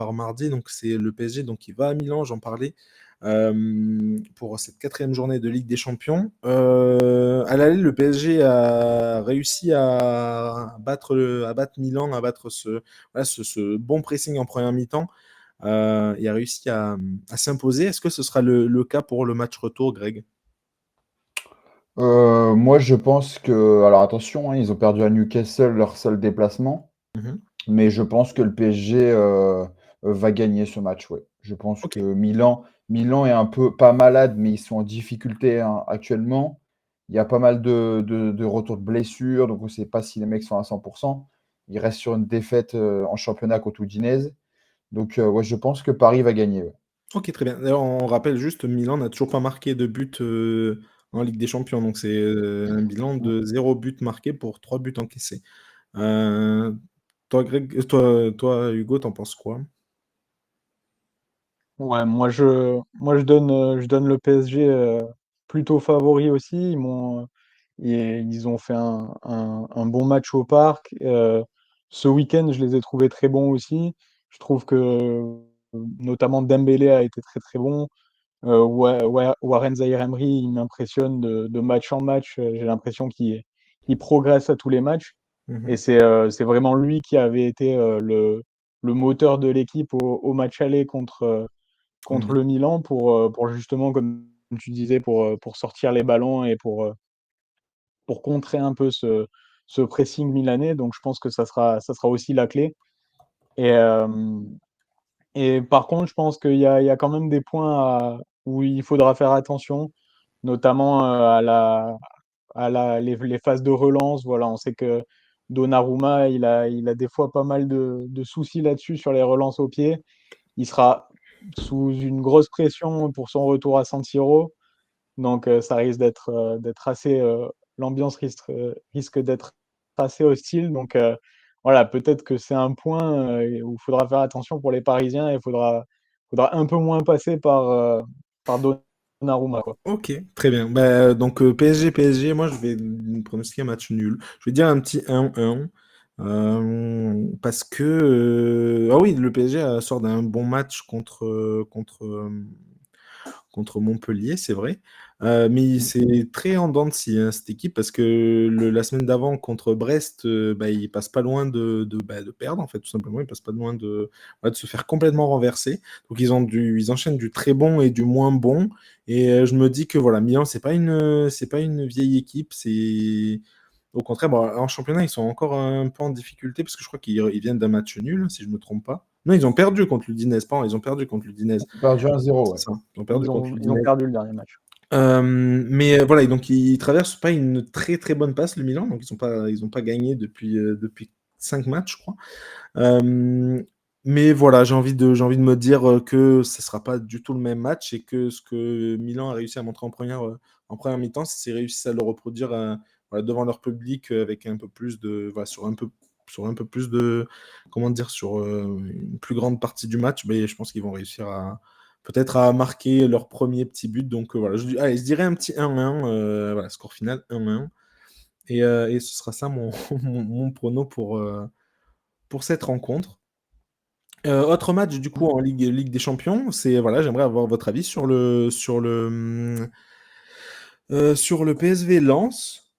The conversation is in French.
par mardi, donc c'est le PSG donc, qui va à Milan, j'en parlais, pour cette quatrième journée de Ligue des Champions. À l'aller, le PSG a réussi à battre Milan, à battre ce bon pressing en première mi-temps. Il a réussi à s'imposer. Est-ce que ce sera le cas pour le match retour, Greg? Moi, je pense que. Alors attention, hein, ils ont perdu à Newcastle leur seul déplacement, Mhm. mais je pense que le PSG va gagner ce match. Ouais. Je pense Ok. que Milan est un peu pas malade, mais ils sont en difficulté hein, actuellement. Il y a pas mal de retours de blessures, donc on ne sait pas si les mecs sont à 100%. Ils restent sur une défaite en championnat contre Udinese. Donc, ouais, je pense que Paris va gagner. Ouais. Ok, très bien. D'ailleurs, on rappelle juste, Milan n'a toujours pas marqué de but en Ligue des Champions. Donc, c'est un bilan Mm. de 0 but marqué pour 3 buts encaissés. Euh, toi, Hugo, t'en penses quoi? Ouais, je donne le PSG plutôt favori aussi. Ils ont fait un bon match au parc. Ce week-end, je les ai trouvés très bons aussi. Je trouve que notamment Dembélé a été très très bon. Warren Zaïre-Emery, il m'impressionne de match en match. J'ai l'impression qu'il progresse à tous les matchs. Et Mhm. c'est vraiment lui qui avait été le moteur de l'équipe au match aller contre le Milan pour justement, comme tu disais, pour sortir les ballons et pour contrer un peu ce pressing milanais. Donc je pense que ça sera aussi la clé. Et, euh, et par contre, je pense qu'il y a quand même des points où il faudra faire attention, notamment les phases de relance. Voilà, on sait que Donnarumma, il a des fois pas mal de soucis là-dessus sur les relances au pied. Il sera sous une grosse pression pour son retour à San Siro. Donc ça risque d'être assez l'ambiance risque d'être assez hostile. Donc voilà, peut-être que c'est un point où il faudra faire attention pour les Parisiens et faudra un peu moins passer par Donnarumma, quoi. Ok, très bien. Bah, donc PSG, moi je vais pronostiquer un match nul. Je vais dire un petit 1-1. Parce que ah oui, le PSG sort d'un bon match contre Montpellier, c'est vrai. Mais Mm. c'est très en dents de scie, hein, cette équipe, parce que la semaine d'avant contre Brest, bah, ils passent pas loin de perdre, en fait, tout simplement. Ils passent pas loin de se faire complètement renverser. Donc ils enchaînent du très bon et du moins bon. Et je me dis que voilà, Milan, c'est pas une vieille équipe. C'est au contraire, bon, en championnat, ils sont encore un peu en difficulté parce que je crois qu'ils viennent d'un match nul, si je me trompe pas. Non, ils ont perdu contre l'Udinese, pardon, ils ont perdu contre l'Udinese. Ils ont perdu 1-0, C'est ouais. ça. Ils ont perdu contre Ils ont l'Udinese. perdu le dernier match. Mais voilà, et donc ils traversent pas une très très bonne passe, le Milan. Donc ils ont pas gagné depuis 5 matchs, je crois. Euh, mais voilà, j'ai envie de me dire que ce sera pas du tout le même match et que ce que Milan a réussi à montrer en première mi-temps, c'est réussi à le reproduire voilà, devant leur public avec un peu plus voilà, sur un peu plus de, comment dire, sur une plus grande partie du match. Mais je pense qu'ils vont réussir peut-être à marquer leur premier petit but. Donc voilà, allez, je dirais un petit 1-1, voilà, score final 1-1. Et ce sera ça mon prono pour cette rencontre. Autre match du coup en Ligue des Champions, c'est voilà, j'aimerais avoir votre avis sur le PSV Lens.